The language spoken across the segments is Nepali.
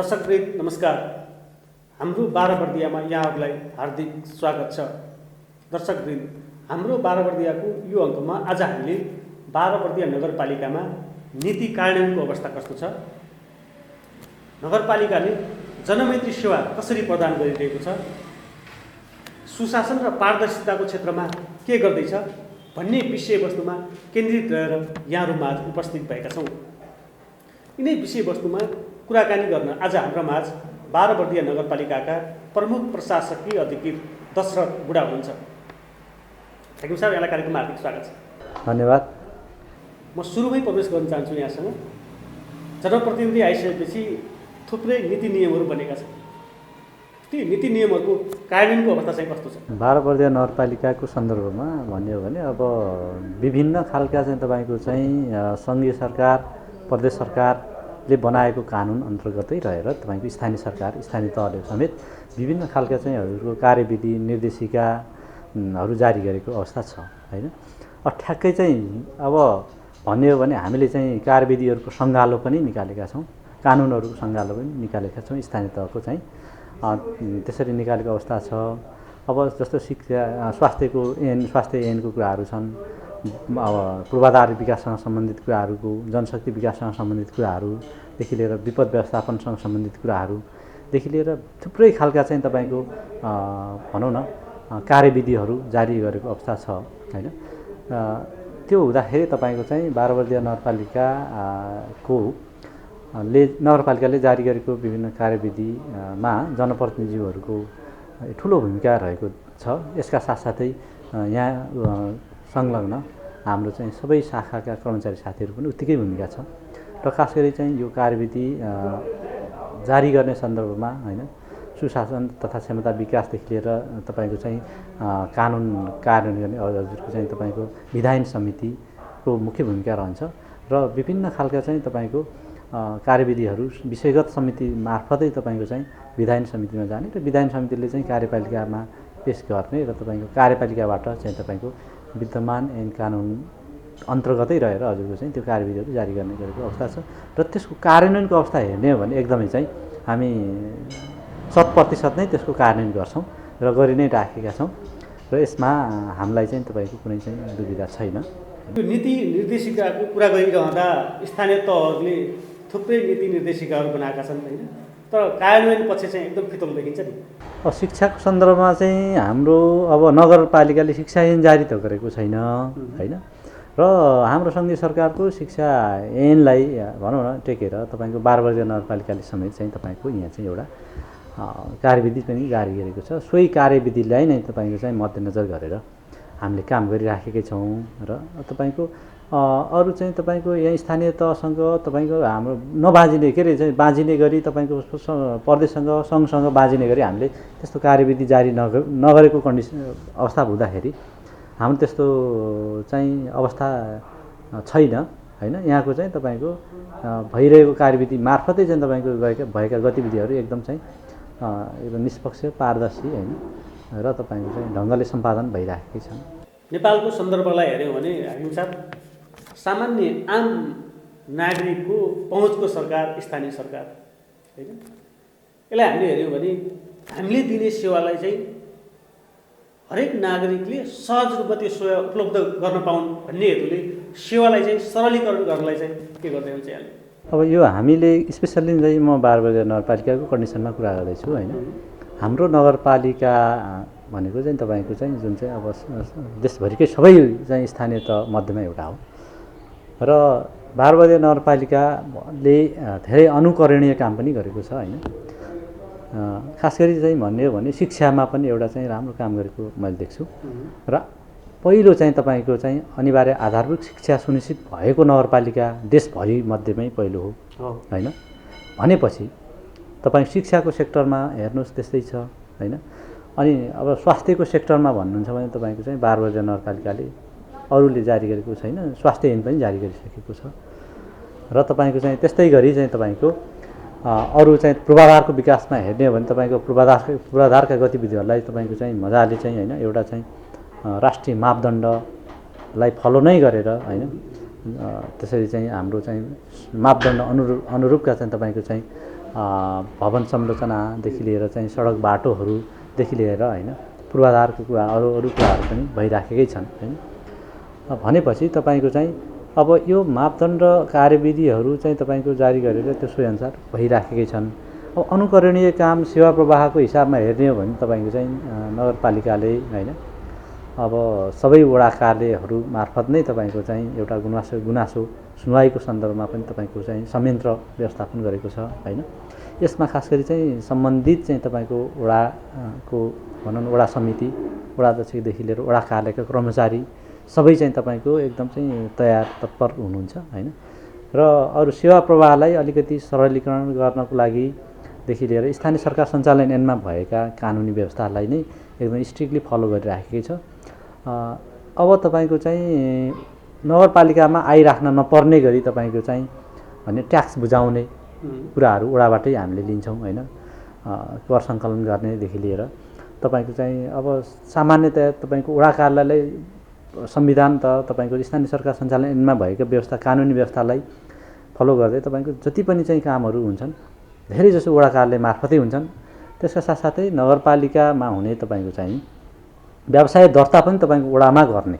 दर्शकवृन्द नमस्कार। हाम्रो 12 बर्दियामा यहाँहरूलाई हार्दिक स्वागत छ। दर्शकवृन्द, हाम्रो 12 बर्दियाको यो अङ्कमा आज हामीले 12 बर्दिया नगरपालिकामा नीति कार्यान्वयनको अवस्था कस्तो छ, नगरपालिकाले जनमैत्री सेवा कसरी प्रदान गरिरहेको छ, सुशासन र पारदर्शिताको क्षेत्रमा के गर्दैछ भन्ने विषयवस्तुमा केन्द्रित रहेर यहाँहरूमाझ उपस्थित भएका छौँ। यिनै विषयवस्तुमा कुराकानी गर्न आज हाम्रो माझ 12 बर्दिया नगरपालिकाका प्रमुख प्रशासकीय अधिकृत दशरथ बुढा हुनुहुन्छ। हाकिम साहब, यहाँलाई कार्यक्रममा हार्दिक स्वागत छ। धन्यवाद। म सुरुमै प्रवेश गर्न चाहन्छु यहाँसँग। जनप्रतिनिधि आइसकेपछि थुप्रै नीति नियमहरू बनेका छन्। ती नीति नियमहरूको कार्यान्वयनको अवस्था चाहिँ कस्तो छ? 12 बर्दिया नगरपालिकाको सन्दर्भमा भन्यो भने अब विभिन्न खालका चाहिँ तपाईँको चाहिँ सङ्घीय सरकार, प्रदेश सरकारले बनाएको कानुन अन्तर्गतै रहेर तपाईँको स्थानीय सरकार, स्थानीय तहले समेत विभिन्न खालका चाहिँ हरूको कार्यविधि निर्देशिकाहरू जारी गरेको अवस्था छ हैन। ठ्याक्कै चाहिँ अब भन्यो भने हामीले चाहिँ कार्यविधिहरूको सङ्गालो पनि निकालेका छौँ, कानुनहरूको सङ्गालो पनि निकालेका छौँ। स्थानीय तहको चाहिँ त्यसरी निकालेको अवस्था छ। अब जस्तो शिक्षा, स्वास्थ्यको स्वास्थ्य ऐनको कुराहरू छन्, अब पूर्वाधार विकाससँग सम्बन्धित कुराहरूको, जनशक्ति विकाससँग सम्बन्धित कुराहरूदेखि लिएर विपद व्यवस्थापनसँग सम्बन्धित कुराहरूदेखि लिएर थुप्रै खालका चाहिँ तपाईँको भनौँ न कार्यविधिहरू जारी गरेको अवस्था छ हैन। त्यो हुँदाखेरि तपाईँको चाहिँ 12 बर्दिया नगरपालिकाले जारी गरेको विभिन्न कार्यविधिमा जनप्रतिनिधिहरूको ठुलो भूमिका रहेको छ। यसका साथसाथै यहाँ संलग्न हाम्रो चाहिँ सबै शाखाका कर्मचारी साथीहरू पनि उत्तिकै भूमिका छ। र खास गरी चाहिँ यो कार्यविधि जारी गर्ने सन्दर्भमा हैन, सुशासन तथा क्षमता विकासदेखि लिएर तपाईँको चाहिँ कानुन कार्यान्वयन गर्ने हजुरको चाहिँ तपाईँको विधायन समितिको मुख्य भूमिका रहन्छ। र विभिन्न खालका चाहिँ तपाईँको कार्यविधिहरू विषयगत समिति मार्फतै तपाईँको चाहिँ विधायन समितिमा जाने र विधायन समितिले चाहिँ कार्यपालिकामा पेश गर्ने र तपाईँको कार्यपालिकाबाट चाहिँ तपाईँको विद्यमान ऐन कानुन अन्तर्गतै रहेर हजुरको चाहिँ त्यो कार्यविधिहरू जारी गर्ने गरेको अवस्था छ। र त्यसको कार्यान्वयनको अवस्था हेर्ने हो भने एकदमै चाहिँ हामी 100% नै त्यसको कार्यान्वयन गर्छौँ र गरि नै राखेका छौँ। र यसमा हामीलाई चाहिँ तपाईँको कुनै चाहिँ दुविधा छैन। यो नीति निर्देशिकाको कुरा गरिरहँदा स्थानीय तहहरूले थुप्रै नीति निर्देशिकाहरू बनाएका छन् हैन, तर कार्यान्वयन पक्ष चाहिँ एकदम फितलो देखिन्छ नि। अब शिक्षाको सन्दर्भमा चाहिँ हाम्रो अब नगरपालिकाले शिक्षा ऐन जारी त गरेको छैन हैन। र हाम्रो सङ्घीय सरकारको शिक्षा ऐनलाई भनौँ न टेकेर तपाईँको 12 बर्दिया नगरपालिकाले समेत चाहिँ तपाईँको यहाँ चाहिँ एउटा कार्यविधि पनि जारी गरेको छ। सोही कार्यविधिलाई नै तपाईँको चाहिँ मध्यनजर गरेर हामीले काम गरिराखेकै छौँ। र तपाईँको अरू चाहिँ तपाईँको यहाँ स्थानीय तहसँग तपाईँको हाम्रो नबाजिने के अरे चाहिँ बाजिने गरी तपाईँको प्रदेशसँग सङ्घसँग बाजिने गरी हामीले त्यस्तो कार्यविधि जारी नगरेको अवस्था हुँदाखेरि हाम्रो त्यस्तो चाहिँ अवस्था छैन हैन। यहाँको चाहिँ तपाईँको भइरहेको कार्यविधि मार्फतै चाहिँ तपाईँको भएका गतिविधिहरू एकदम चाहिँ एकदम निष्पक्ष, पारदर्शी हैन र तपाईँको चाहिँ ढङ्गले सम्पादन भइराखेकै छन्। नेपालको सन्दर्भलाई हेऱ्यौँ भने हाकिम साहब, सामान्य आम नागरिकको पहुँचको सरकार स्थानीय सरकार हैन। यसलाई हामीले हेऱ्यौँ भने हामीले दिने सेवालाई चाहिँ हरेक नागरिकले सहज रूपमा त्यो सेवा उपलब्ध गर्न पाउन् भन्ने हेतुले सेवालाई चाहिँ सरलीकरण गर्नलाई चाहिँ के गर्दै हुन्छ यहाँले? अब यो हामीले स्पेसल्ली चाहिँ म 12 बर्दिया नगरपालिकाको कन्डिसनमा कुरा गर्दैछु हैन। हाम्रो नगरपालिका भनेको चाहिँ तपाईँको चाहिँ जुन चाहिँ अब देशभरिकै सबै चाहिँ स्थानीय तह मध्येमा एउटा हो। र 12 बर्दिया नगरपालिकाले धेरै अनुकरणीय काम पनि गरेको छ हैन। खास गरी चाहिँ भन्ने हो भने शिक्षामा पनि एउटा चाहिँ राम्रो काम गरेको मैले देख्छु। र पहिलो चाहिँ तपाईँको चाहिँ अनिवार्य आधारभूत शिक्षा सुनिश्चित भएको नगरपालिका देशभरि मध्येमै पहिलो हो हैन। भनेपछि तपाईँ शिक्षाको सेक्टरमा हेर्नुहोस् त्यस्तै छ हैन। अनि अब स्वास्थ्यको सेक्टरमा भन्नुहुन्छ भने तपाईँको चाहिँ 12 बर्दिया नगरपालिकाले अरूले जारी गरेको छैन, स्वास्थ्य ऐन पनि जारी गरिसकेको छ। र तपाईँको चाहिँ त्यस्तै गरी चाहिँ तपाईँको अरू चाहिँ पूर्वाधारको विकासमा हेर्ने हो भने तपाईँको पूर्वाधारका गतिविधिहरूलाई तपाईँको चाहिँ मजाले चाहिँ हैन एउटा चाहिँ राष्ट्रिय मापदण्डलाई फलो नै गरेर हैन त्यसरी चाहिँ हाम्रो चाहिँ मापदण्ड अनुरूपका चाहिँ तपाईँको चाहिँ भवन संरचनादेखि लिएर चाहिँ सडक बाटोहरूदेखि लिएर होइन पूर्वाधारको कुरा अरू कुराहरू पनि भइराखेकै छन् होइन। भनेपछि तपाईँको चाहिँ अब यो मापदण्ड कार्यविधिहरू चाहिँ तपाईँको जारी गरेर त्यसै अनुसार भइराखेकै छन्। अब अनुकरणीय काम सेवा प्रवाहको हिसाबमा हेर्ने हो भने तपाईँको चाहिँ नगरपालिकाले होइन अब सबै वडा कार्यालयहरू मार्फत नै तपाईँको चाहिँ एउटा गुनासो सुनवाईको सन्दर्भमा पनि तपाईँको चाहिँ संयन्त्र व्यवस्थापन गरेको छ होइन। यसमा खास गरी चाहिँ सम्बन्धित चाहिँ तपाईँको वडाको भनौँ न वडा समिति वडा अध्यक्षदेखि लिएर वडा कार्यालयका कर्मचारी सबै चाहिँ तपाईँको एकदम चाहिँ तयार तत्पर हुनुहुन्छ होइन। र अरू सेवा प्रवाहलाई अलिकति सरलीकरण गर्नको लागि देखि लिएर स्थानीय सरकार सञ्चालन ऐनमा भएका कानुनी व्यवस्थालाई नै एकदम स्ट्रिक्टली फलो गरिराखेकै छ। अब तपाईँको चाहिँ नगरपालिकामा आइराख्न नपर्ने गरी तपाईँको चाहिँ भने ट्याक्स बुझाउने कुराहरू वडाबाटै हामीले लिन्छौँ होइन। कर सङ्कलन गर्नेदेखि लिएर तपाईँको चाहिँ अब सामान्यतया तपाईँको वडा कार्यालयलाई संविधान त तपाईँको स्थानीय सरकार सञ्चालन ऐनमा भएका व्यवस्था कानुनी व्यवस्थालाई फलो गर्दै तपाईँको जति पनि चाहिँ कामहरू हुन्छन् धेरै जसो वडा कार्यालय मार्फतै हुन्छन्। त्यसका साथसाथै नगरपालिकामा हुने तपाईँको चाहिँ व्यवसाय दर्ता पनि तपाईँको वडामा गर्ने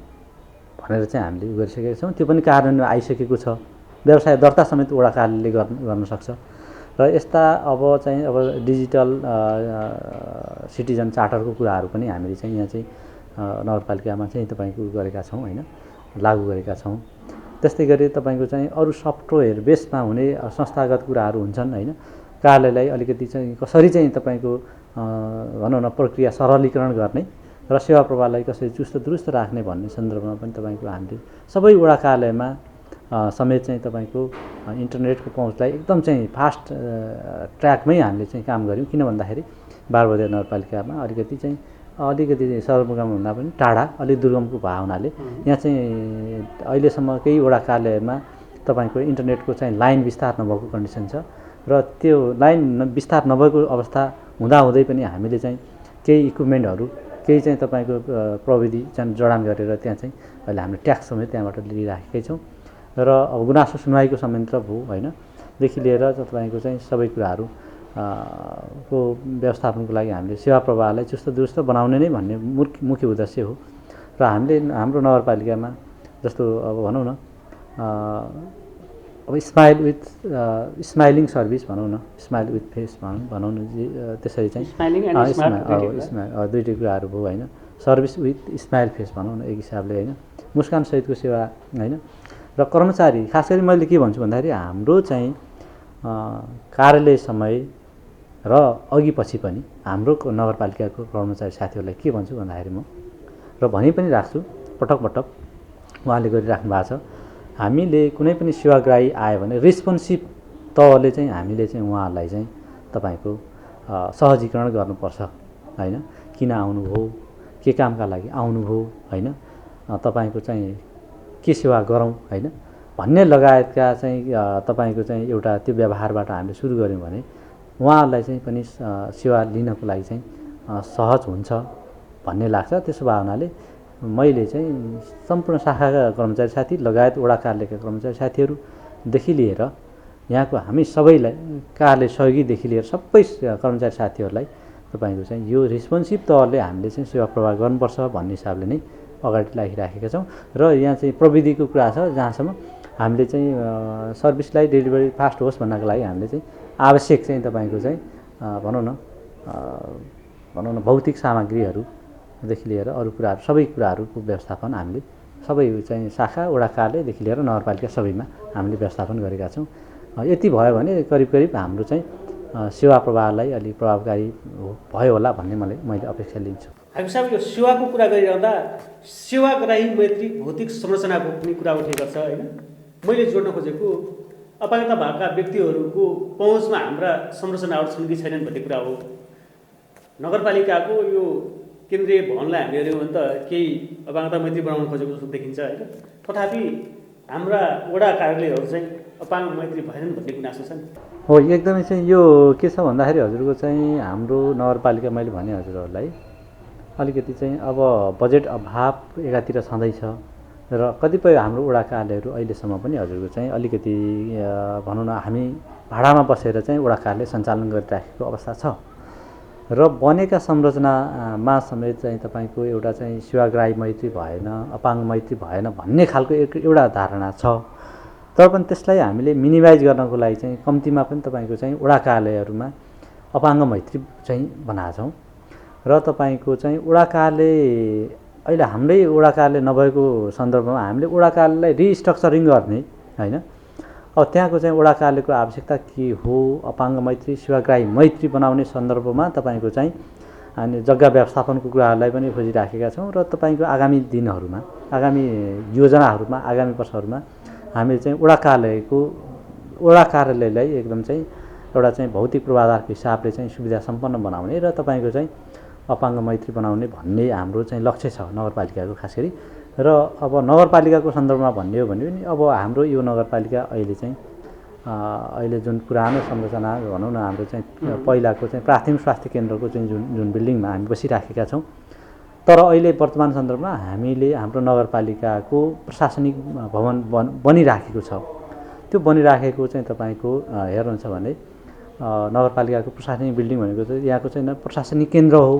भनेर चाहिँ हामीले गरिसकेका छौँ। त्यो पनि कार्यान्वयनमा आइसकेको छ। व्यवसाय दर्ता समेत वडा कार्यालयले गर्न सक्छ। र यस्ता अब डिजिटल सिटिजन चार्टरको कुराहरू पनि हामीले चाहिँ यहाँ चाहिँ नगरपालिकामा चाहिँ तपाईँको गरेका छौँ होइन, लागू गरेका छौँ। त्यस्तै गरी तपाईँको चाहिँ अरू सफ्टवेयर बेसमा हुने संस्थागत कुराहरू हुन्छन् होइन। कार्यालयलाई अलिकति चाहिँ कसरी चाहिँ तपाईँको भनौँ न प्रक्रिया सरलीकरण गर्ने र सेवा प्रवाहलाई कसरी चुस्त दुरुस्त राख्ने भन्ने सन्दर्भमा पनि तपाईँको हामीले सबै वडा कार्यालयमा समेत चाहिँ तपाईँको इन्टरनेटको पहुँचलाई एकदम चाहिँ फास्ट ट्र्याकमै हामीले चाहिँ काम गऱ्यौँ। किन भन्दाखेरि बारबजार नगरपालिकामा अलिकति सदरमुकामभन्दा पनि टाढा अलिक दुर्गमको भएको हुनाले यहाँ चाहिँ अहिलेसम्म केही वडा कार्यालयमा तपाईँको इन्टरनेटको चाहिँ लाइन विस्तार नभएको कन्डिसन छ। र त्यो लाइन विस्तार नभएको अवस्था हुँदाहुँदै पनि हामीले चाहिँ केही इक्विपमेन्टहरू केही चाहिँ तपाईँको प्रविधि चाहिँ जडान गरेर त्यहाँ चाहिँ अहिले हामीले ट्याक्स समेत त्यहाँबाट लिइराखेकै छौँ। र अब गुनासो सुनवाईको संयन्त्र भयो होइनदेखि लिएर तपाईँको चाहिँ सबै कुराहरू को व्यवस्थापनको लागि हामीले सेवा प्रवाहलाई चुस्त दुरुस्त बनाउने नै भन्ने मुख्य उद्देश्य हो। र हामीले हाम्रो नगरपालिकामा जस्तो अब भनौँ न अब स्माइलिङ सर्भिस भनौँ न, स्माइल विथ फेस भनौँ न त्यसरी चाहिँ दुईटै कुराहरू भयो होइन। सर्भिस विथ स्माइल फेस भनौँ न एक हिसाबले होइन, मुस्कान सहितको सेवा होइन। र कर्मचारी खास गरी मैले के भन्छु भन्दाखेरि हाम्रो चाहिँ कार्यालय समय र अघि पछि पनि हाम्रो नगरपालिकाको कर्मचारी साथीहरूलाई के भन्छु भन्दाखेरि म र भनि पनि राख्छु पटक उहाँले गरिराख्नु भएको छ। हामीले कुनै पनि सेवाग्राही आयो भने रेस्पोन्सिभ तहले चाहिँ हामीले चाहिँ उहाँहरूलाई चाहिँ तपाईँको सहजीकरण गर्नुपर्छ होइन। किन आउनुभयो, के कामका लागि आउनुभयो होइन, तपाईँको चाहिँ के सेवा गरौँ होइन भन्ने लगायतका चाहिँ तपाईँको चाहिँ एउटा त्यो व्यवहारबाट हामीले सुरु गऱ्यौँ भने उहाँहरूलाई चाहिँ पनि सेवा लिनको लागि चाहिँ सहज हुन्छ भन्ने लाग्छ। त्यसो भए हुनाले मैले चाहिँ सम्पूर्ण शाखाका कर्मचारी साथी लगायत वडा कार्यालयका कर्मचारी साथीहरूदेखि लिएर यहाँको हामी सबैलाई कार्यालय सहयोगीदेखि लिएर सबै कर्मचारी साथीहरूलाई तपाईँको चाहिँ यो रेस्पोन्सिभ तहले हामीले चाहिँ सेवा प्रवाह गर्नुपर्छ भन्ने हिसाबले नै अगाडि लागिराखेका छौँ। र यहाँ चाहिँ प्रविधिको कुरा छ जहाँसम्म हामीले चाहिँ सर्भिसलाई डेलिभरी फास्ट होस् भन्नको लागि हामीले चाहिँ आवश्यक चाहिँ तपाईँको चाहिँ भनौँ न भौतिक सामग्रीहरूदेखि लिएर अरू कुराहरू सबै कुराहरूको व्यवस्थापन हामीले सबै चाहिँ शाखा वडा कार्यालयदेखि लिएर नगरपालिका सबैमा हामीले व्यवस्थापन गरेका छौँ। यति भयो भने करिब हाम्रो चाहिँ सेवा प्रवाहलाई अलिक प्रभावकारी भयो होला भन्ने मैले अपेक्षा लिन्छु। हामी साहब यो सेवाको कुरा गरिरहँदा सेवाग्राही मैत्री भौतिक संरचनाको पनि कुरा उठेको छ होइन। मैले जोड्न खोजेको अपाङ्गता भएका व्यक्तिहरूको पहुँचमा हाम्रा संरचनाहरू छन् कि छैनन् भन्ने कुरा हो। नगरपालिकाको यो केन्द्रीय भवनलाई हामी हेऱ्यौँ भने त केही अपाङ्गता मैत्री बनाउन खोजेको जस्तो देखिन्छ होइन। तथापि हाम्रा वडा कार्यालयहरू चाहिँ अपाङ्ग मैत्री भएनन् भन्ने गुनासो छ नि। हो एकदमै चाहिँ यो के छ भन्दाखेरि हजुरको चाहिँ हाम्रो नगरपालिका मैले भने हजुरहरूलाई अलिकति चाहिँ अब बजेट अभाव एकातिर छँदैछ र कतिपय हाम्रो वडा कार्यालयहरू अहिलेसम्म पनि हजुरको चाहिँ अलिकति भनौँ न हामी भाडामा बसेर चाहिँ वडा कार्यालय सञ्चालन गरिराखेको अवस्था छ र बनेका संरचनामा समेत चाहिँ तपाईँको एउटा चाहिँ सेवाग्राही मैत्री भएन, अपाङ्ग मैत्री भएन भन्ने खालको एउटा धारणा छ। तर पनि त्यसलाई हामीले मिनिमाइज गर्नको लागि चाहिँ कम्तीमा पनि तपाईँको चाहिँ वडा कार्यालयहरूमा अपाङ्ग मैत्री चाहिँ बनाएको छौँ र तपाईँको चाहिँ वडा कार्यालय अहिले हाम्रै वडा कार्यालय नभएको सन्दर्भमा हामीले वडा कार्यालयलाई रिस्ट्रक्चरिङ गर्ने होइन। अब त्यहाँको चाहिँ वडा कार्यालयको आवश्यकता के हो, अपाङ्ग मैत्री सेवाग्राही मैत्री बनाउने सन्दर्भमा तपाईँको चाहिँ अनि जग्गा व्यवस्थापनको कुराहरूलाई पनि खोजिराखेका छौँ र तपाईँको आगामी दिनहरूमा, आगामी योजनाहरूमा, आगामी वर्षहरूमा हामीले चाहिँ वडा कार्यालयलाई एकदम चाहिँ एउटा चाहिँ भौतिक पूर्वाधारको हिसाबले चाहिँ सुविधा सम्पन्न बनाउने र तपाईँको चाहिँ अपाङ्ग मैत्री बनाउने भन्ने हाम्रो चाहिँ लक्ष्य छ नगरपालिकाको खास गरी। र अब नगरपालिकाको सन्दर्भमा भन्ने हो भने पनि अब हाम्रो यो नगरपालिका अहिले जुन पुरानो संरचना भनौँ न हाम्रो चाहिँ पहिलाको चाहिँ प्राथमिक स्वास्थ्य केन्द्रको चाहिँ जुन बिल्डिङमा हामी बसिराखेका छौँ, तर अहिले वर्तमान सन्दर्भमा हामीले हाम्रो नगरपालिकाको प्रशासनिक भवन बनिराखेको छ। त्यो बनिराखेको चाहिँ तपाईँको हेर्नुहुन्छ भने नगरपालिकाको प्रशासनिक बिल्डिङ भनेको चाहिँ यहाँको चाहिँ प्रशासनिक केन्द्र हो।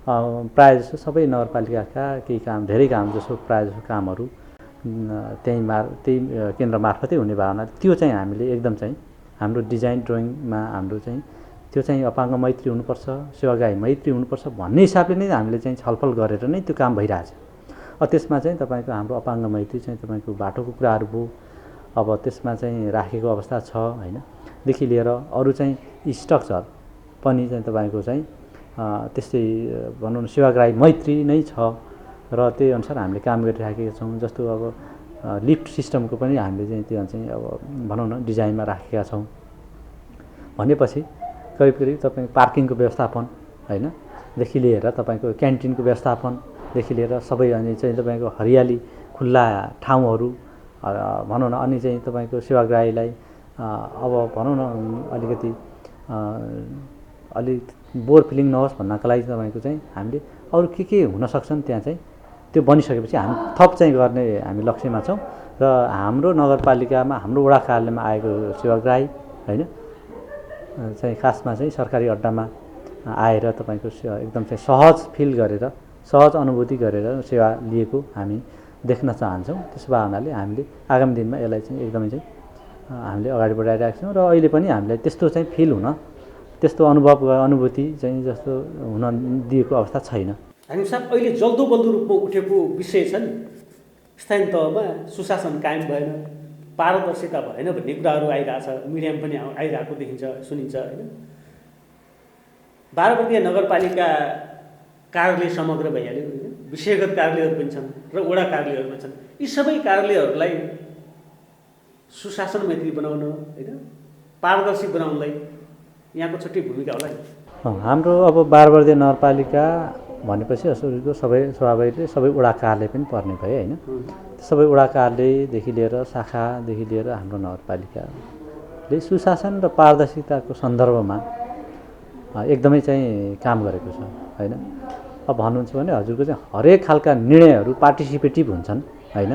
प्रायः जसो सबै नगरपालिकाका केही काम, धेरै काम जसो प्रायः जसो कामहरू त्यही केन्द्र मार्फतै हुने भावना त्यो चाहिँ हामीले एकदम चाहिँ हाम्रो डिजाइन ड्रइङमा हाम्रो चाहिँ त्यो चाहिँ अपाङ्ग मैत्री हुनुपर्छ, सेवाग्राही मैत्री हुनुपर्छ भन्ने हिसाबले नै हामीले चाहिँ छलफल गरेर नै त्यो काम भइरहेछ। त्यसमा चाहिँ तपाईँको हाम्रो अपाङ्ग मैत्री चाहिँ तपाईँको बाटोको कुराहरू भयो, अब त्यसमा चाहिँ राखेको अवस्था छ होइन, देखि लिएर अरू चाहिँ स्ट्रक्चर पनि चाहिँ तपाईँको चाहिँ त्यस्तै भनौँ न सेवाग्राही मैत्री नै छ र त्यही अनुसार हामीले काम गरिराखेका छौँ। जस्तो अब लिफ्ट सिस्टमको पनि हामीले चाहिँ त्यो चाहिँ अब भनौँ न डिजाइनमा राखेका छौँ भनेपछि करिब करिब तपाईँको पार्किङको व्यवस्थापन हैनदेखि लिएर तपाईँको क्यान्टिनको व्यवस्थापनदेखि लिएर सबै अनि चाहिँ तपाईँको हरियाली खुल्ला ठाउँहरू भनौँ न अनि चाहिँ तपाईँको सेवाग्राहीलाई अब भनौँ न अलिकति अलिक बोर फिलिङ नहोस् भन्नको लागि तपाईँको चाहिँ हामीले अरू के हुन सक्छन् त्यहाँ चाहिँ त्यो बनिसकेपछि हामी थप चाहिँ गर्ने हामी लक्ष्यमा छौँ र हाम्रो नगरपालिकामा हाम्रो वडा कार्यालयमा आएको सेवाग्राही होइन चाहिँ खासमा चाहिँ सरकारी अड्डामा आएर तपाईँको एकदम चाहिँ सहज फिल गरेर सहज अनुभूति गरेर सेवा लिएको हामी देख्न चाहन्छौँ। त्यसो भए हुनाले हामीले आगामी दिनमा यसलाई चाहिँ एकदमै चाहिँ हामीले अगाडि बढाइरहेका छौँ र अहिले पनि हामीलाई त्यस्तो चाहिँ फिल हुन, त्यस्तो अनुभूति चाहिँ जस्तो हुन दिएको अवस्था छैन। हामी साहब अहिले जल्दो बल्दो रूपमा उठेको विषय छ नि, स्थानीय तहमा सुशासन कायम भएन, पारदर्शिता भएन भन्ने कुराहरू आइरहेछ, मिडियामा पनि आइरहेको देखिन्छ, सुनिन्छ होइन। बाह्रवर्तीय नगरपालिका कार्यालय समग्र भइहाल्यो होइन, विषयगत कार्यालयहरू पनि छन् र वडा कार्यालयहरू पनि छन्। यी सबै कार्यालयहरूलाई सुशासन मैत्री बनाउन होइन, पारदर्शी बनाउनलाई यहाँको छुट्टै भूमिका होला नि। हाम्रो अब बाह्रवर्तीय नगरपालिका भनेपछि असुरको स्वाभाविक सबै वडा कार्यालय पनि पर्ने भयो होइन। सबै वडा कार्यालयदेखि लिएर शाखादेखि लिएर हाम्रो नगरपालिकाले सुशासन र पारदर्शिताको सन्दर्भमा एकदमै चाहिँ काम गरेको छ होइन। अब भन्नुहुन्छ भने हजुरको चाहिँ हरेक खालका निर्णयहरू पार्टिसिपेटिभ हुन्छन् होइन,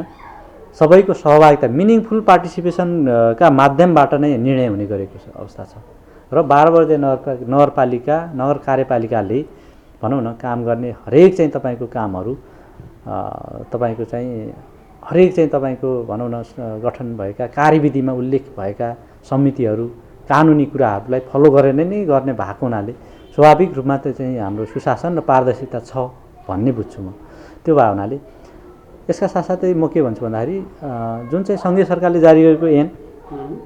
सबैको सहभागिता मिनिङफुल पार्टिसिपेसनका माध्यमबाट नै निर्णय हुने गरेको अवस्था छ र बाह्रवर्तीय नगरपालिका नगर कार्यपालिकाले भनौँ न काम गर्ने हरेक चाहिँ तपाईँको कामहरू तपाईँको चाहिँ हरेक चाहिँ तपाईँको भनौँ न गठन भएका कार्यविधिमा उल्लेख भएका समितिहरू कानुनी कुराहरूलाई फलो गरेर नै गर्ने भएको हुनाले स्वाभाविक रूपमा चाहिँ हाम्रो सुशासन र पारदर्शिता छ भन्ने बुझ्छु म। त्यो भए हुनाले यसका साथसाथै म के भन्छु भन्दाखेरि जुन चाहिँ सङ्घीय सरकारले जारी गरेको ऐन,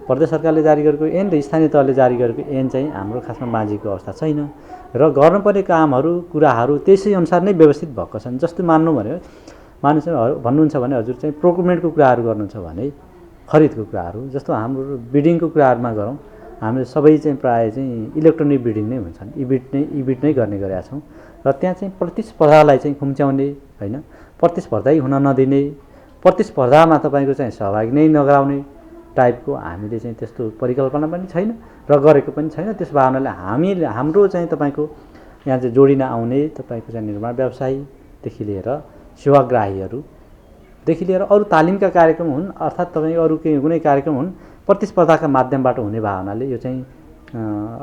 प्रदेश सरकारले जारी गरेको ऐन र स्थानीय तहले जारी गरेको ऐन चाहिँ हाम्रो खासमा माझेको अवस्था छैन र गर्नुपर्ने कामहरू कुराहरू त्यसै अनुसार नै व्यवस्थित भएको छन्। जस्तो भन्नुहुन्छ भने हजुर चाहिँ प्रोक्युरमेन्टको कुराहरू गर्नुहुन्छ भने खरिदको कुराहरू जस्तो हाम्रो बिडिङको कुराहरूमा गरौँ, हामीले सबै चाहिँ प्रायः चाहिँ इलेक्ट्रोनिक बिडिङ नै हुन्छन्, इबिड नै गर्ने गरेका छौँ र त्यहाँ चाहिँ प्रतिस्पर्धालाई चाहिँ खुम्च्याउने होइन, प्रतिस्पर्धै हुन नदिने, प्रतिस्पर्धामा तपाईँको चाहिँ सहभागी नै नगराउने टाइपको हामीले चाहिँ त्यस्तो परिकल्पना पनि छैन र गरेको पनि छैन। त्यस भावनाले हाम्रो चाहिँ तपाईँको यहाँ चाहिँ जोडिन आउने तपाईँको चाहिँ निर्माण व्यवसायीदेखि लिएर सेवाग्राहीहरू देखि लिएर अरू तालिमका कार्यक्रम हुन् अर्थात् तपाईँको अरू केही कुनै कार्यक्रम हुन् प्रतिस्पर्धाका माध्यमबाट हुने भावनाले यो चाहिँ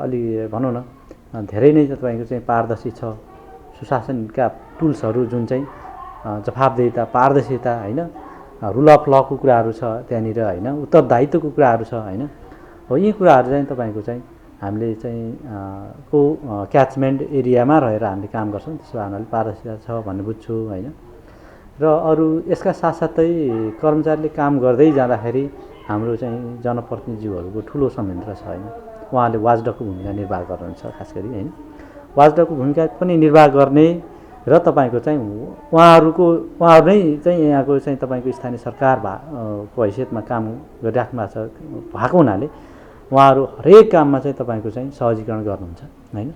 अलि भनौँ न धेरै नै तपाईँको चाहिँ पारदर्शी छ। सुशासनका टुल्सहरू जुन चाहिँ जवाफदेहिता पारदर्शिता होइन रुल अफ लको कुराहरू छ त्यहाँनिर होइन उत्तरदायित्वको कुराहरू छ होइन हो यी कुराहरू चाहिँ तपाईँको चाहिँ हामीले चाहिँ को क्याचमेन्ट एरियामा रहेर हामीले काम गर्छौँ त्यसो हुनाले पारदर्शिता छ भन्ने बुझ्छु होइन। र अरू यसका साथसाथै कर्मचारीले काम गर्दै जाँदाखेरि हाम्रो चाहिँ जनप्रतिनिधिज्यूहरूको ठुलो संयन्त्र छ होइन उहाँले वाचडगको भूमिका निर्वाह गर्नुहुन्छ खास गरी होइन वाचडगको भूमिका पनि निर्वाह गर्ने र तपाईँको चाहिँ उहाँहरू नै चाहिँ यहाँको चाहिँ तपाईँको स्थानीय सरकार को हैसियतमा काम गरिराख्नु भएको हुनाले उहाँहरू हरेक काममा चाहिँ तपाईँको चाहिँ सहजीकरण गर्नुहुन्छ होइन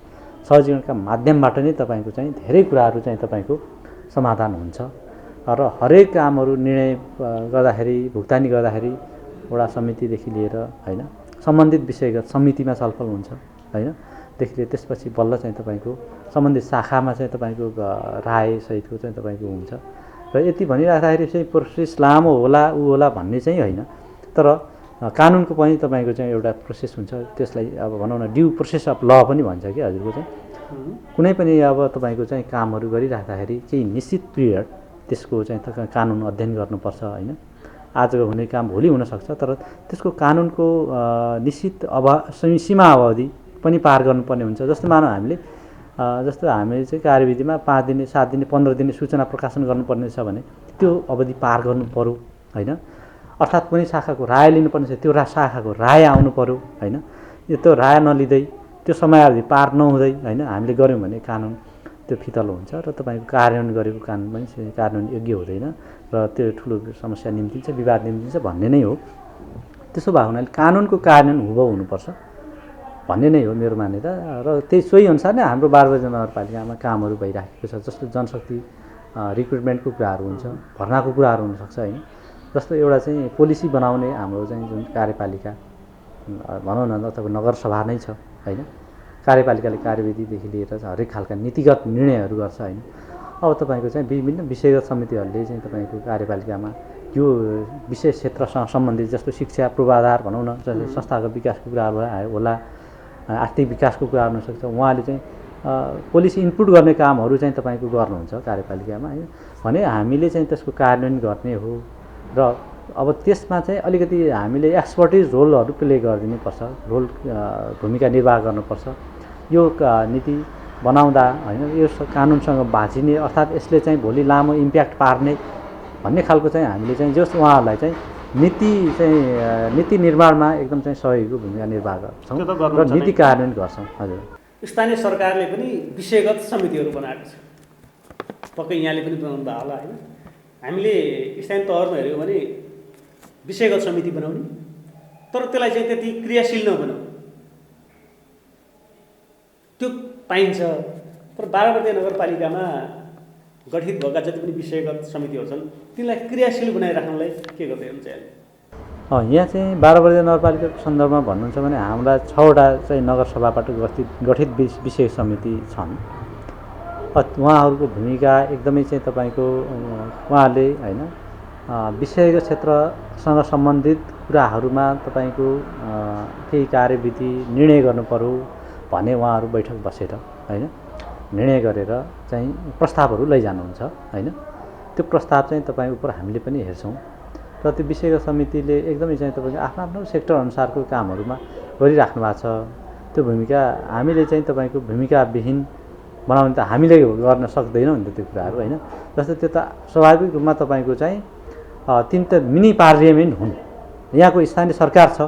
सहजीकरणका माध्यमबाट नै तपाईँको चाहिँ धेरै कुराहरू चाहिँ तपाईँको समाधान हुन्छ र हरेक कामहरू निर्णय गर्दाखेरि भुक्तानी गर्दाखेरि वडा समितिदेखि लिएर होइन सम्बन्धित विषयगत समितिमा छलफल हुन्छ होइन देखि लिएर त्यसपछि बल्ल चाहिँ तपाईँको सम्बन्धित शाखामा चाहिँ तपाईँको रायसहितको चाहिँ तपाईँको हुन्छ र यति भनिराख्दाखेरि चाहिँ प्रोसेस लामो होला ऊ होला भन्ने चाहिँ होइन तर कानुनको पनि तपाईँको चाहिँ एउटा प्रोसेस हुन्छ त्यसलाई अब भनौँ न ड्यु प्रोसेस अफ ल पनि भन्छ कि हजुरको चाहिँ कुनै पनि अब तपाईँको चाहिँ कामहरू गरिराख्दाखेरि केही निश्चित पिरियड त्यसको चाहिँ कानुन अध्ययन गर्नुपर्छ होइन आजको हुने काम भोलि हुनसक्छ तर त्यसको कानुनको निश्चित सीमा अवधि पनि पार गर्नुपर्ने हुन्छ। जस्तो मानौँ हामीले जस्तो हामीले चाहिँ कार्यविधिमा 5 दिने 7 दिने 15 दिने सूचना प्रकाशन गर्नुपर्ने छ भने त्यो अवधि पार गर्नु पर्यो होइन अर्थात् कुनै शाखाको राय लिनुपर्ने छ त्यो शाखाको राय आउनु पर्यो होइन त्यो राय नलिँदै त्यो समयावधि पार नहुँदै होइन हामीले गऱ्यौँ भने कानुन त्यो फितलो हुन्छ र तपाईँको कार्यान्वयन गरेको कानुन पनि कार्यान्वयन योग्य हुँदैन र त्यो ठुलो समस्या निम्तिन्छ विवाद निम्तिन्छ भन्ने नै हो। त्यसो भएको हुनाले कानुनको कार्यान्वयन हुँदो हुनुपर्छ भन्ने नै हो मेरो मान्यता र सोही अनुसार नै हाम्रो 12 बजे नगरपालिकामा कामहरू भइराखेको छ। जस्तो जनशक्ति रिक्रुटमेन्टको कुराहरू हुन्छ भर्नाको कुराहरू हुनसक्छ होइन जस्तो एउटा चाहिँ पोलिसी बनाउने हाम्रो चाहिँ जुन कार्यपालिका भनौँ न अथवा नगरसभा नै छ होइन कार्यपालिकाले कार्यविधिदेखि लिएर हरेक खालका नीतिगत निर्णयहरू गर्छ होइन अब तपाईँको चाहिँ विभिन्न विषयगत समितिहरूले चाहिँ तपाईँको कार्यपालिकामा यो विशेष क्षेत्रसँग सम्बन्धित जस्तो शिक्षा पूर्वाधार भनौँ न संस्थाको विकासको कुराहरू होला आर्थिक विकासको कुरा हुनसक्छ उहाँले चाहिँ पोलिसी इनपुट गर्ने कामहरू चाहिँ तपाईँको गर्नुहुन्छ कार्यपालिकामा होइन भने हामीले चाहिँ त्यसको कार्यान्वयन गर्ने हो र अब त्यसमा चाहिँ अलिकति हामीले एक्सपर्टिज रोलहरू प्ले गरिदिनुपर्छ भूमिका निर्वाह गर्नुपर्छ यो नीति बनाउँदा होइन यो कानुनसँग बाँचिने अर्थात् यसले चाहिँ भोलि लामो इम्प्याक्ट पार्ने भन्ने खालको चाहिँ हामीले चाहिँ जस उहाँहरूलाई चाहिँ नीति निर्माणमा एकदम चाहिँ सहयोगको भूमिका निर्वाह गर्छौँ र नीति कार्यान्वयन गर्छौँ। हजुर स्थानीय सरकारले पनि विषयगत समितिहरू बनाएको छ पक्कै यहाँले पनि बनाउनु भयो होला होइन हामीले स्थानीय तहमा हेऱ्यौँ भने विषयगत समिति बनाउने तर त्यसलाई चाहिँ त्यति क्रियाशील नबनाउने त्यो पाइन्छ तर 12 बजे नगरपालिकामा गठित भएका जति पनि विषयगत समितिहरू छन् तिनलाई क्रियाशील बनाइराख्नलाई के गर्दै हुन्छ यहाँ चाहिँ 12 बजे नगरपालिकाको सन्दर्भमा भन्नुहुन्छ भने हाम्रा 6वटा चाहिँ नगरसभाबाट गठित विषय समिति छन् उहाँहरूको भूमिका एकदमै चाहिँ तपाईँको उहाँहरूले होइन विषयगत क्षेत्रसँग सम्बन्धित कुराहरूमा तपाईँको केही कार्यविधि निर्णय गर्नु पर्यो भने उहाँहरू बैठक बसेर होइन निर्णय गरेर चाहिँ प्रस्तावहरू लैजानुहुन्छ होइन त्यो प्रस्ताव चाहिँ तपाईँ उप हामीले पनि हेर्छौँ र त्यो विषयगत समितिले एकदमै चाहिँ तपाईँको आफ्नो आफ्नो सेक्टर अनुसारको कामहरूमा गरिराख्नु भएको छ। त्यो भूमिका हामीले चाहिँ तपाईँको भूमिकाविहीन बनाउने त हामीले गर्न सक्दैनौँ नि त त्यो कुराहरू होइन जस्तो त्यो त स्वाभाविक रूपमा तपाईँको चाहिँ तिन त मिनी पार्लियामेन्ट हुन् यहाँको स्थानीय सरकार छ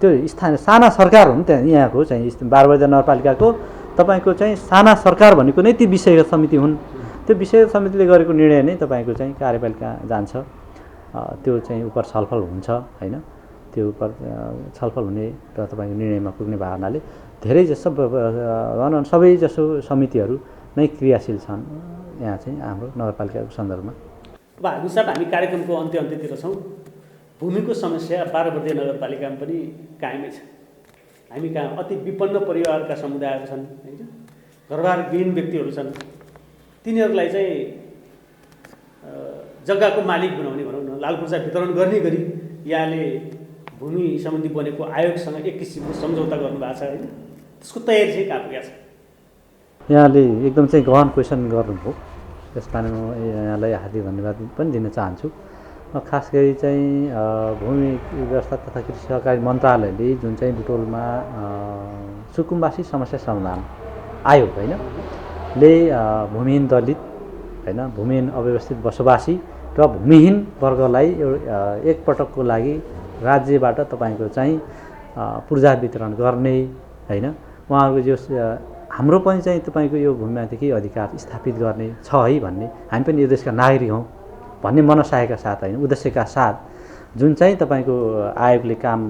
त्यो स्थानीय साना सरकार हुन् त्यहाँ यहाँको चाहिँ 12 बजे नगरपालिकाको तपाईँको चाहिँ साना सरकार भनेको नै ती विषयगत समिति हुन्। त्यो विषयगत समितिले गरेको निर्णय नै तपाईँको चाहिँ कार्यपालिका जान्छ त्यो चाहिँ उप छलफल हुन्छ होइन त्यो उप छलफल हुने र तपाईँको निर्णयमा पुग्ने भावनाले धेरै जसो भनौँ सबै जसो समितिहरू नै क्रियाशील छन् यहाँ चाहिँ हाम्रो नगरपालिकाको सन्दर्भमा। अब हामी कार्यक्रमको अन्त्यतिर छौँ। भूमिको समस्या 12 बजे नगरपालिकामा पनि कायमै छ। हामी कहाँ अति विपन्न परिवारका समुदायहरू छन् होइन घरबारविहीन व्यक्तिहरू छन् तिनीहरूलाई चाहिँ जग्गाको मालिक बनाउने भनौँ न, लाल पूर्जा वितरण गर्ने गरी यहाँले भूमि सम्बन्धी बनेको आयोगसँग एक किसिमको सम्झौता गर्नुभएको छ होइन? त्यसको तयारी चाहिँ कहाँ पुगेको छ? यहाँले एकदम चाहिँ गहन क्वेसन गर्नुभयो। त्यस कारण म यहाँलाई हार्दिक धन्यवाद पनि दिन चाहन्छु। खास गरी चाहिँ भूमि व्यवस्था तथा कृषि सहकारी मन्त्रालयले जुन चाहिँ बुटोलमा सुकुम्बासी समस्या समाधान आयोग होइन ले भूमिहीन दलित होइन भूमिहीन अव्यवस्थित बसोबासी र भूमिहीन वर्गलाई एकपटकको लागि राज्यबाट तपाईँको चाहिँ पूर्जा वितरण गर्ने होइन उहाँहरूको जो हाम्रो पनि चाहिँ तपाईँको यो भूमिमाथि केही अधिकार स्थापित गर्ने छ है भन्ने, हामी पनि यो देशका नागरिक हौँ भन्ने मनसायका साथ होइन उद्देश्यका साथ जुन चाहिँ तपाईँको आयोगले काम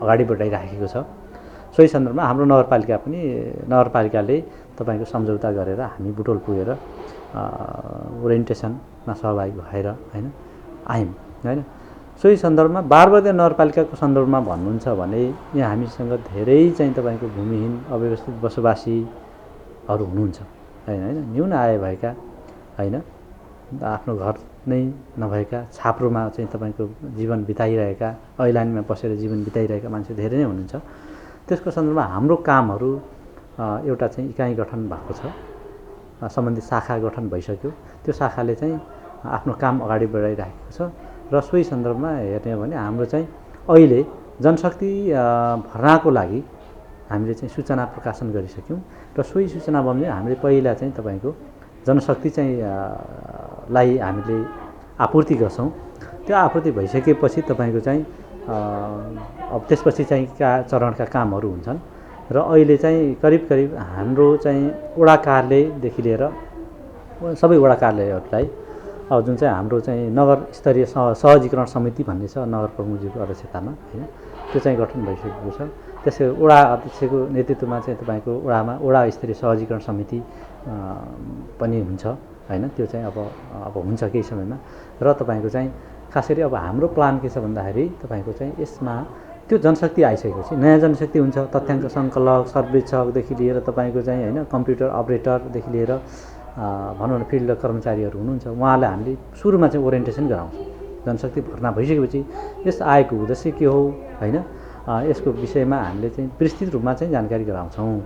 अगाडि बढाइराखेको छ, सोही सन्दर्भमा हाम्रो नगरपालिकाले तपाईँको सम्झौता गरेर हामी बुटोल पुगेर ओरिएन्टेसनमा सहभागी भएर होइन आयौँ होइन। सोही सन्दर्भमा बारबर्दिया नगरपालिकाको सन्दर्भमा भन्नुहुन्छ भने यहाँ हामीसँग धेरै चाहिँ तपाईँको भूमिहीन अव्यवस्थित बसोबासीहरू हुनुहुन्छ होइन न्यून आय भएका होइन आफ्नो घर नै नभएका छाप्रोमा चाहिँ तपाईँको जीवन बिताइरहेका ऐलानीमा बसेर जीवन बिताइरहेका मान्छे धेरै नै हुनुहुन्छ। त्यसको सन्दर्भमा हाम्रो कामहरू एउटा चाहिँ इकाइ गठन भएको छ, सम्बन्धित शाखा गठन भइसक्यो। त्यो शाखाले चाहिँ आफ्नो काम अगाडि बढाइराखेको छ र सोही सन्दर्भमा हेर्ने हो भने हाम्रो चाहिँ अहिले जनशक्ति भर्नाको लागि हामीले चाहिँ सूचना प्रकाशन गरिसक्यौँ र सोही सूचना बमोजिम हामीले पहिला चाहिँ तपाईँको जनशक्ति चाहिँ लाई हामीले आपूर्ति गर्छौँ। त्यो आपूर्ति भइसकेपछि तपाईँको चाहिँ अब त्यसपछि चाहिँ चरणका कामहरू हुन्छन् र अहिले चाहिँ करिब हाम्रो चाहिँ वडा कार्यालयदेखि लिएर सबै वडा कार्यालयहरूलाई अब जुन चाहिँ हाम्रो चाहिँ नगर स्तरीय सहजीकरण समिति भन्ने छ नगर प्रमुखजीको अध्यक्षतामा होइन त्यो चाहिँ गठन भइसकेको छ। त्यसै वडा अध्यक्षको नेतृत्वमा चाहिँ तपाईँको वडा स्तरीय सहजीकरण समिति पनि हुन्छ होइन। त्यो चाहिँ अब हुन्छ केही समयमा र तपाईँको चाहिँ खास गरी अब हाम्रो प्लान के छ भन्दाखेरि तपाईँको चाहिँ यसमा त्यो जनशक्ति आइसकेपछि नयाँ जनशक्ति हुन्छ, तथ्याङ्क सङ्कलक सर्वेक्षकदेखि लिएर तपाईँको चाहिँ होइन कम्प्युटर अपरेटरदेखि लिएर भनौँ न फिल्ड कर्मचारीहरू हुनुहुन्छ, उहाँलाई हामीले सुरुमा चाहिँ ओरिएन्टेसन गराउँछौँ। जनशक्ति भर्ना भइसकेपछि यस आएको उद्देश्य के हो होइन यसको विषयमा हामीले चाहिँ विस्तृत रूपमा चाहिँ जानकारी गराउँछौँ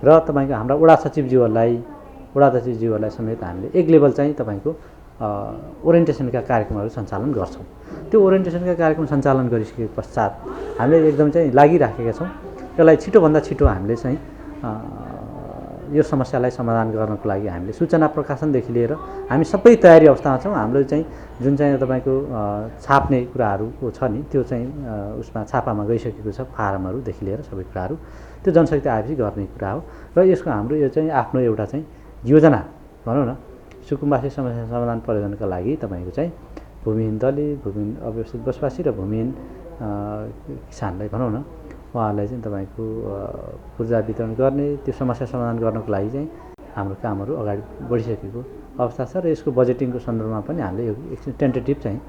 र तपाईँको हाम्रा वडा सचिवज्यूहरूलाई समेत हामीले एक लेभल चाहिँ तपाईँको ओरिएन्टेसनका कार्यक्रमहरू सञ्चालन गर्छौँ। त्यो ओरिएन्टेसनका कार्यक्रम सञ्चालन गरिसके पश्चात हामीले एकदम चाहिँ लागिराखेका छौँ। यसलाई छिटोभन्दा छिटो हामीले चाहिँ यो समस्यालाई समाधान गर्नको लागि हामीले सूचना प्रकाशनदेखि लिएर हामी सबै तयारी अवस्थामा छौँ। हाम्रो चाहिँ जुन चाहिँ तपाईँको छाप्ने कुराहरूको छ नि त्यो चाहिँ उसमा छापामा गइसकेको छ, फारमहरूदेखि लिएर सबै कुराहरू त्यो जनशक्ति आएपछि गर्ने कुरा हो र यसको हाम्रो यो चाहिँ आफ्नो एउटा चाहिँ योजना भनौँ न सुकुम्बासी समस्या समाधान परियोजनाका लागि तपाईँको चाहिँ भूमिहीन दलित भूमिहीन अव्यवस्थित बसोबासी र भूमिहीन किसानलाई भनौँ न उहाँहरूलाई चाहिँ तपाईँको पूर्जा वितरण गर्ने त्यो समस्या समाधान गर्नको लागि चाहिँ हाम्रो कामहरू अगाडि बढिसकेको अवस्था छ र यसको बजेटिङको सन्दर्भमा पनि हामीले यो एकछिन टेन्टेटिभ चाहिँ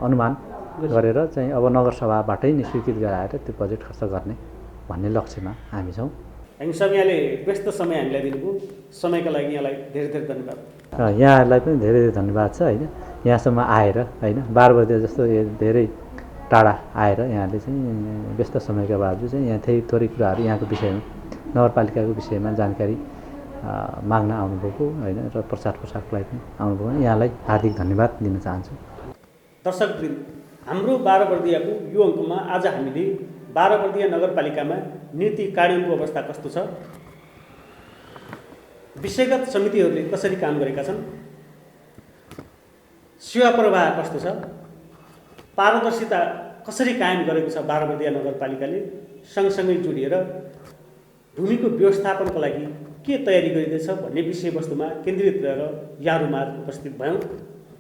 अनुमान गरेर चाहिँ अब नगरसभाबाटै नै स्वीकृत गराएर त्यो बजेट खर्च गर्ने भन्ने लक्ष्यमा हामी छौँ। हामीसँग यहाँले व्यस्त समय हामीलाई दिनुभयो, समयका लागि यहाँलाई धेरै धेरै धन्यवाद। यहाँहरूलाई पनि धेरै धेरै धन्यवाद छ होइन यहाँसम्म आएर होइन बारबर्दिया जस्तो धेरै टाढा आएर यहाँले चाहिँ व्यस्त समयका बावजुद चाहिँ यहाँ थोरै कुराहरू यहाँको विषयमा नगरपालिकाको विषयमा जानकारी माग्न आउनुभएको होइन र प्रचार प्रसारको लागि पनि आउनुभयो यहाँलाई हार्दिक धन्यवाद दिन चाहन्छु। दर्शकवृन्द, हाम्रो बारबर्दियाको यो अङ्कमा आज हामीले बारबर्दिया नगरपालिकामा नीति कार्यान्वयनको अवस्था कस्तो छ, विषयगत समितिहरूले कसरी काम गरेका छन्, सेवा प्रवाह कस्तो छ, पारदर्शिता कसरी कायम गरेको छ बारबर्दिया नगरपालिकाले, सँगसँगै जोडिएर भूमिको व्यवस्थापनको लागि के तयारी गरिँदैछ भन्ने विषयवस्तुमा केन्द्रित रहेर यहाँहरूमा उपस्थित भयौँ।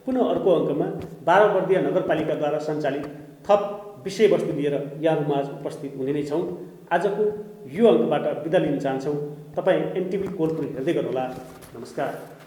पुनः अर्को अङ्कमा बारबर्दिया नगरपालिकाद्वारा सञ्चालित थप विषयवस्तु लिएर यहाँहरूमा उपस्थित हुने नै छौँ। आजको यो अङ्कबाट बिदा लिन चाहन्छौँ। तपाईँ एनटिभी कोलपुर हेर्दै गर्नुहोला। नमस्कार।